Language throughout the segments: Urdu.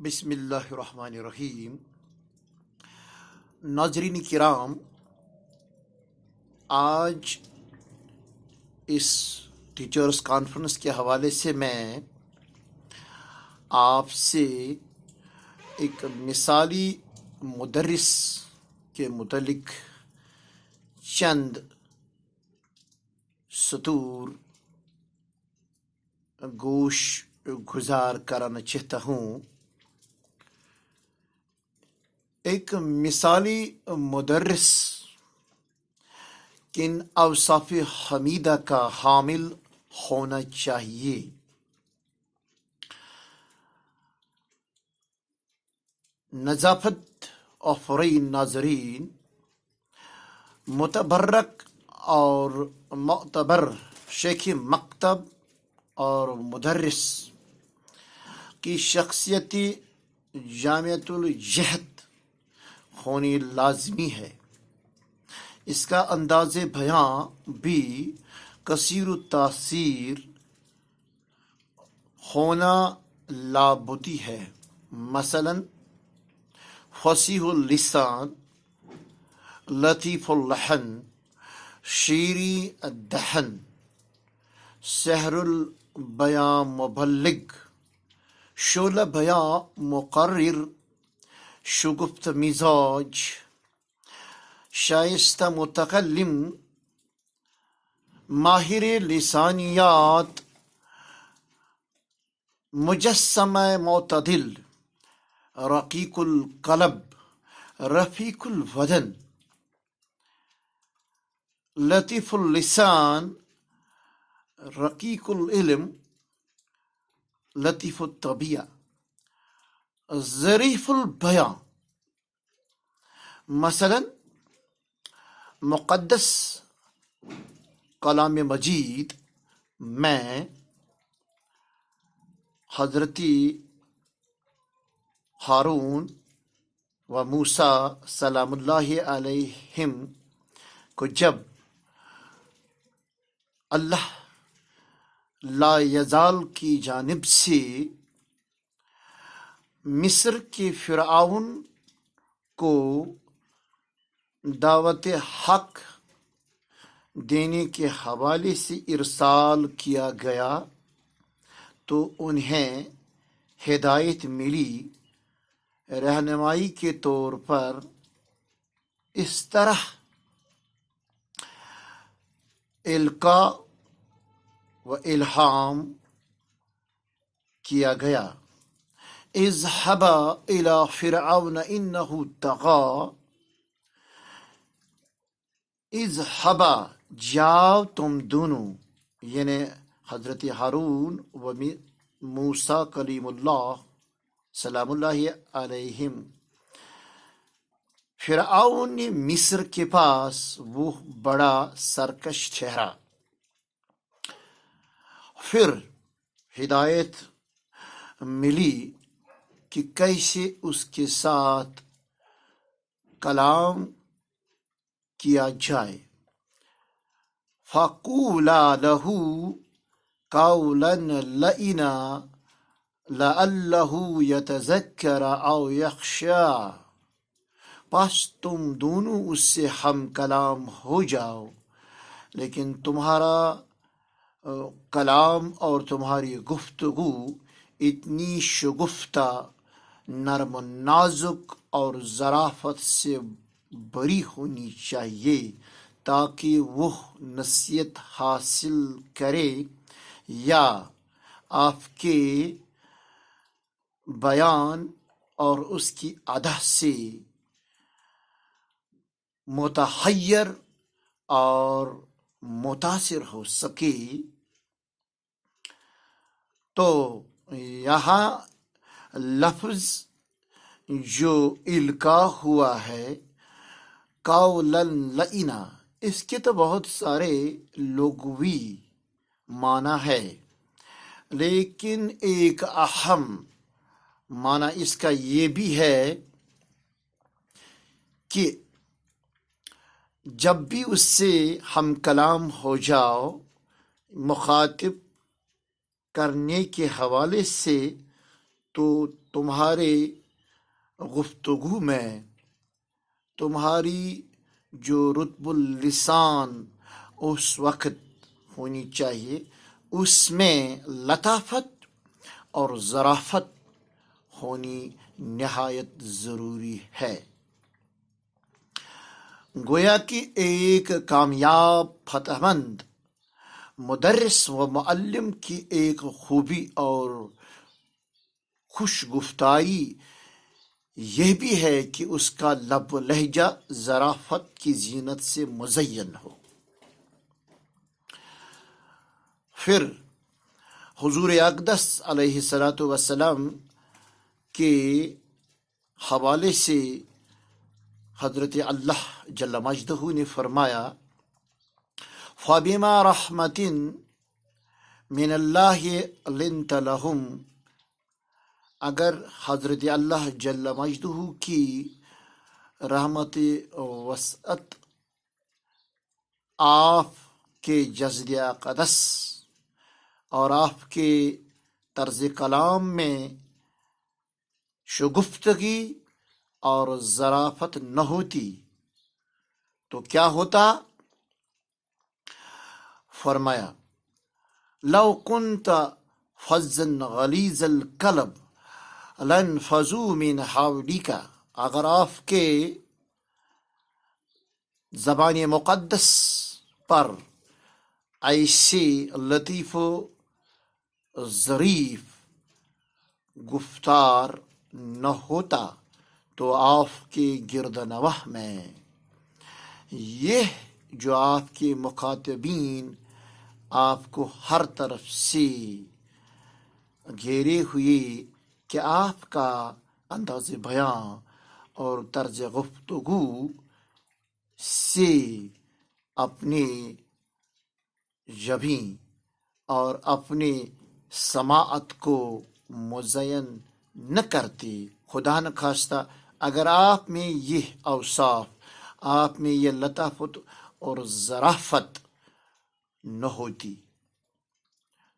بسم اللہ الرحمن الرحیم۔ ناظرین کرام، آج اس ٹیچرز کانفرنس کے حوالے سے میں آپ سے ایک مثالی مدرس کے متعلق چند سطور گوش گزار کرانا چاہتا ہوں۔ ایک مثالی مدرس کن اوصاف حمیدہ کا حامل ہونا چاہیے؟ نظافت آفرین ناظرین، متبرک اور معتبر شیخ مکتب اور مدرس کی شخصیتی جامعۃ الجہد ہونی لازمی ہے۔ اس کا انداز بیان بھی کثیر التاثیر ہونا لابدی ہے۔ مثلا فصیح اللسان، لطیف اللحن، شیریں الدہن، سحر البیان مبلغ، شعلہ بیان مقرر، شگفت مزاج، شائستہ متکلم، ماہر لسانیات، مجسمہ معتدل، رقیق القلب، رفیق البدن، لطیف اللسان، رقیق العلم، لطیف الطبیعہ، ظریف البیان۔ مثلا مقدس کلام مجید میں حضرت ہارون و موسیٰ سلام اللہ علیہم کو جب اللہ لا یزال کی جانب سے مصر کے فرعون کو دعوت حق دینے کے حوالے سے ارسال کیا گیا تو انہیں ہدایت ملی رہنمائی کے طور پر۔ اس طرح القاء و الہام کیا گیا۔ اذهبا الى فرعون انه طغى، اذهبا جاؤ تم دونوں، یعنی حضرت ہارون و موسیٰ کلیم اللہ سلام اللہ علیہم، فرعون مصر کے پاس وہ بڑا سرکش ٹھہرا۔ پھر ہدایت ملی کہ کیسے اس کے ساتھ کلام کیا جائے۔ فَقُولَا لَهُ قَوْلًا لَّيِّنًا لَعَلَّهُ يَتَذَكَّرُ أَوْ يَخْشَىٰ، پس تم دونوں اس سے ہم کلام ہو جاؤ، لیکن تمہارا کلام اور تمہاری گفتگو اتنی شگفتہ، نرم و نازک اور ظرافت سے بری ہونی چاہیے تاکہ وہ نصیحت حاصل کرے یا آپ کے بیان اور اس کی ادا سے متحیر اور متاثر ہو سکے۔ تو یہاں لفظ جو القاء ہوا ہے قولا لئینا، اس کے تو بہت سارے لغوی معنی ہے، لیکن ایک اہم معنی اس کا یہ بھی ہے کہ جب بھی اس سے ہم کلام ہو جاؤ مخاطب کرنے کے حوالے سے، تو تمہارے گفتگو میں تمہاری جو رتب اللسان اس وقت ہونی چاہیے اس میں لطافت اور ظرافت ہونی نہایت ضروری ہے۔ گویا کہ ایک کامیاب فتح مند مدرس و معلم کی ایک خوبی اور خوش گفتاری یہ بھی ہے کہ اس کا لب و لہجہ ظرافت کی زینت سے مزین ہو۔ پھر حضور اقدس علیہ الصلاۃ والسلام کے حوالے سے حضرت اللہ جل مجدہ نے فرمایا فَبِمَا رَحْمَةٍ مِّنَ اللَّهِ لِنْتَ لَهُمْ، اگر حضرت اللہ جل مجدہ کی رحمت وسعت آپ کے جسد اقدس اور آپ کے طرز کلام میں شگفتگی اور ظرافت نہ ہوتی تو کیا ہوتا؟ فرمایا لو كنت فظا غلیظ القلب لانفضوا من حولك، اگر آپ کے زبان مقدس پر ایسی لطیف و ظریف گفتار نہ ہوتا تو آپ کے گرد نواح میں یہ جو آپ کے مخاطبین آپ کو ہر طرف سے گھیرے ہوئے کہ آپ کا انداز بیان اور طرز گفتگو سے اپنے جبیں اور اپنے سماعت کو مزین نہ کرتے، خدا نخواستہ اگر آپ میں یہ اوصاف، آپ میں یہ لطافت اور ظرافت نہ ہوتی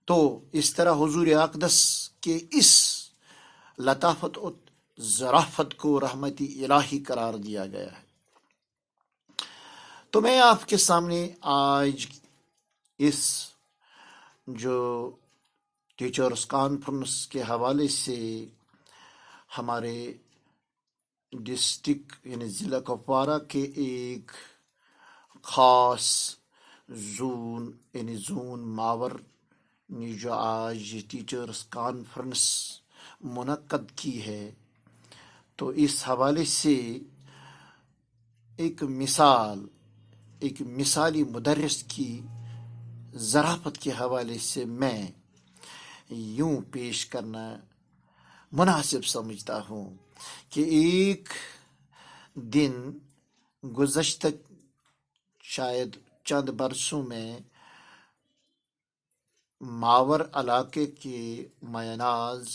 تو اس طرح حضور اقدس کے اس لطافت اور ظرافت کو رحمت الہی قرار دیا گیا ہے۔ تو میں آپ کے سامنے آج اس جو ٹیچرز کانفرنس کے حوالے سے ہمارے ڈسٹرکٹ یعنی ضلع کپوارہ کے ایک خاص زون یعنی زون ماور نے جو آج ٹیچرز کانفرنس منعقد کی ہے، تو اس حوالے سے ایک مثالی مدرس کی ظرافت کے حوالے سے میں یوں پیش کرنا مناسب سمجھتا ہوں کہ ایک دن گزشتہ شاید چند برسوں میں ماور علاقے کے میناز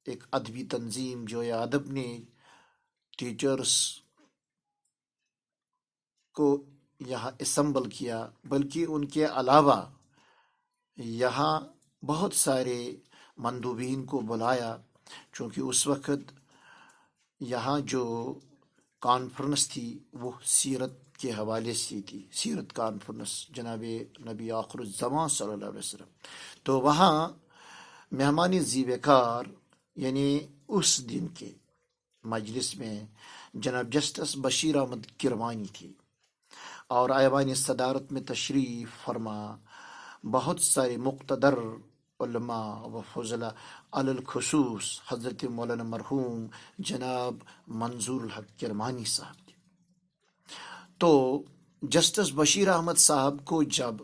ایک ادبی تنظیم جو ادب نے ٹیچرز کو یہاں اسمبل کیا، بلکہ ان کے علاوہ یہاں بہت سارے مندوبین کو بلایا، چونکہ اس وقت یہاں جو کانفرنس تھی وہ سیرت کے حوالے سے تھی، سیرت کانفرنس جناب نبی آخر الزمان صلی اللہ علیہ وسلم۔ تو وہاں مہمان زیبکار یعنی اس دن کے مجلس میں جناب جسٹس بشیر احمد کرمانی تھی، اور ایوان صدارت میں تشریف فرما بہت سارے مقتدر علماء و فضلاء علی الخصوص حضرت مولانا مرحوم جناب منظور الحق کرمانی صاحب تھے۔ تو جسٹس بشیر احمد صاحب کو جب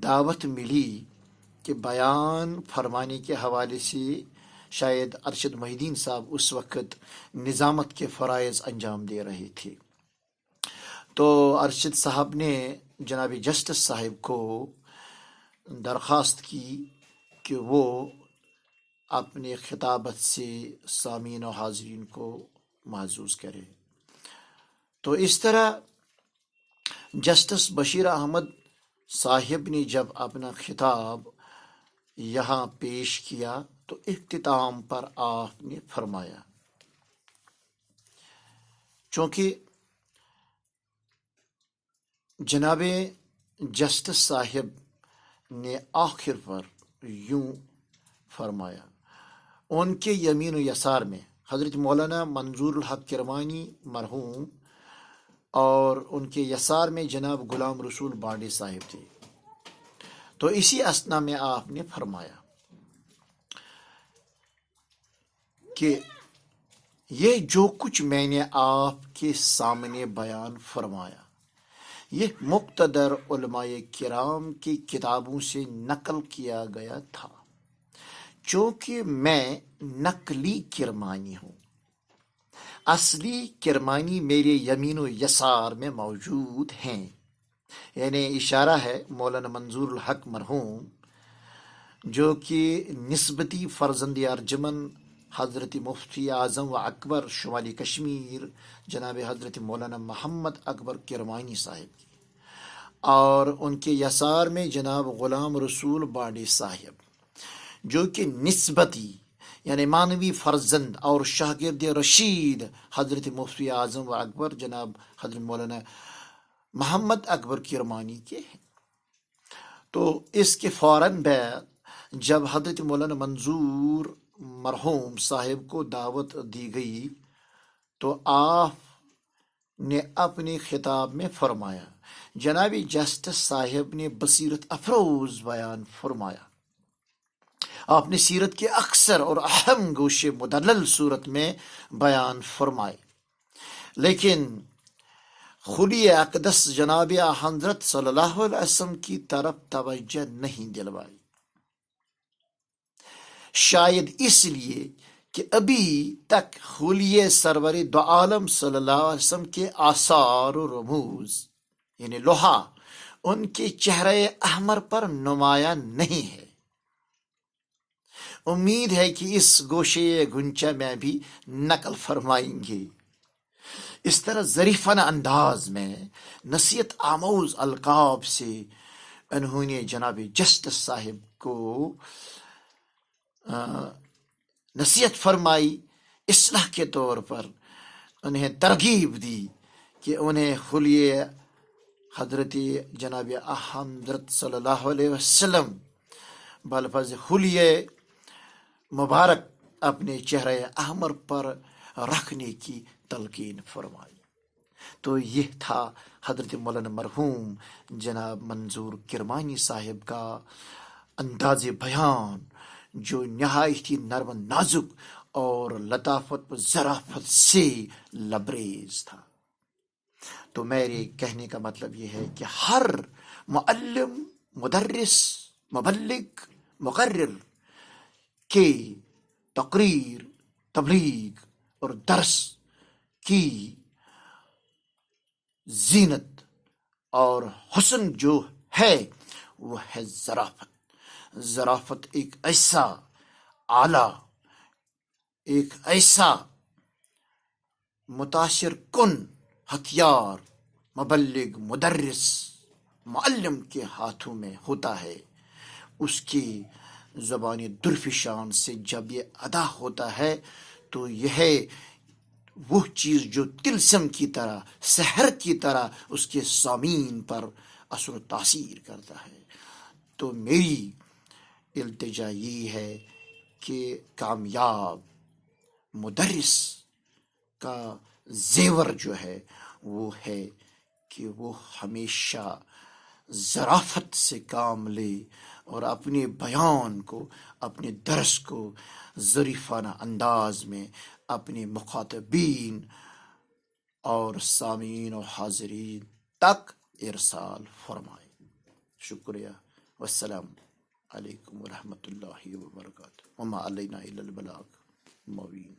دعوت ملی کہ بیان فرمانے کے حوالے سے شاید ارشد محی الدین صاحب اس وقت نظامت کے فرائض انجام دے رہے تھے، تو ارشد صاحب نے جناب جسٹس صاحب کو درخواست کی کہ وہ اپنے خطابت سے سامعین و حاضرین کو معزز کرے۔ تو اس طرح جسٹس بشیر احمد صاحب نے جب اپنا خطاب یہاں پیش کیا تو اختتام پر آپ نے فرمایا، چونکہ جناب جسٹس صاحب نے آخر پر یوں فرمایا، ان کے یمین و یسار میں حضرت مولانا منظور الحق کرمانی مرحوم اور ان کے یسار میں جناب غلام رسول بانڈی صاحب تھے۔ تو اسی اسنا میں آپ نے فرمایا کہ یہ جو کچھ میں نے آپ کے سامنے بیان فرمایا، یہ مقتدر علماء کرام کی کتابوں سے نقل کیا گیا تھا، چونکہ میں نقلی کرمانی ہوں، اصلی کرمانی میرے یمین و یسار میں موجود ہیں۔ یعنی اشارہ ہے مولانا منظور الحق مرحوم، جو کہ نسبتی فرزند ارجمن حضرت مفتی اعظم و اکبر شمالی کشمیر جناب حضرت مولانا محمد اکبر کرمانی صاحب کی، اور ان کے یسار میں جناب غلام رسول بانڈی صاحب، جو کہ نسبتی یعنی مانوی فرزند اور شاگرد رشید حضرت مفتی اعظم و اکبر جناب حضرت مولانا محمد اکبر کرمانی کے ہیں۔ تو اس کے فوراً بعد جب حضرت مولانا منظور مرحوم صاحب کو دعوت دی گئی تو آپ نے اپنے خطاب میں فرمایا، جناب جسٹس صاحب نے بصیرت افروز بیان فرمایا، آپ نے سیرت کے اکثر اور اہم گوشے مدلل صورت میں بیان فرمائے، لیکن خلی اقدس جناب حضرت صلی اللہ علیہ وسلم کی طرف توجہ نہیں دلوائی، شاید اس لیے کہ ابھی تک خلی سرور دو عالم صلی اللہ علیہ وسلم کے آثار و رموز یعنی لوحا ان کے چہرے احمر پر نمایاں نہیں ہے۔ امید ہے کہ اس گوشے گنچا میں بھی نقل فرمائیں گے۔ اس طرح ظریفانہ انداز میں نصیحت آموز القاب سے انہوں نے جناب جسٹس صاحب کو نصیحت فرمائی، اصلاح کے طور پر انہیں ترغیب دی کہ انہیں خلیے حضرت جناب حضرت صلی اللہ علیہ وسلم بالفظ خلیے مبارک اپنے چہرے احمر پر رکھنے کی تلقین فرمائی۔ تو یہ تھا حضرت مولانا مرحوم جناب منظور کرمانی صاحب کا انداز بیان، جو نہایت ہی نرم و نازک اور لطافت و ظرافت سے لبریز تھا۔ تو میرے کہنے کا مطلب یہ ہے کہ ہر معلم، مدرس، مبلغ، مقرر کی تقریر، تبلیغ اور درس کی زینت اور حسن جو ہے وہ ہے ظرافت۔ ظرافت ایک ایسا آلہ، ایک ایسا متاثر کن ہتھیار مبلغ، مدرس، معلم کے ہاتھوں میں ہوتا ہے، اس کی زبان درفشان سے جب یہ ادا ہوتا ہے تو یہ ہے وہ چیز جو طلسم کی طرح، سحر کی طرح اس کے سامعین پر اثر و تاثیر کرتا ہے۔ تو میری التجا یہ ہے کہ کامیاب مدرس کا زیور جو ہے وہ ہے کہ وہ ہمیشہ ظرافت سے کام لے اور اپنے بیان کو، اپنے درس کو ظریفانہ انداز میں اپنے مخاطبین اور سامعین و حاضرین تک ارسال فرمائے۔ شکریہ، والسلام علیکم ورحمۃ اللہ وبرکاتہ، وما علینا الا البلاغ مبین۔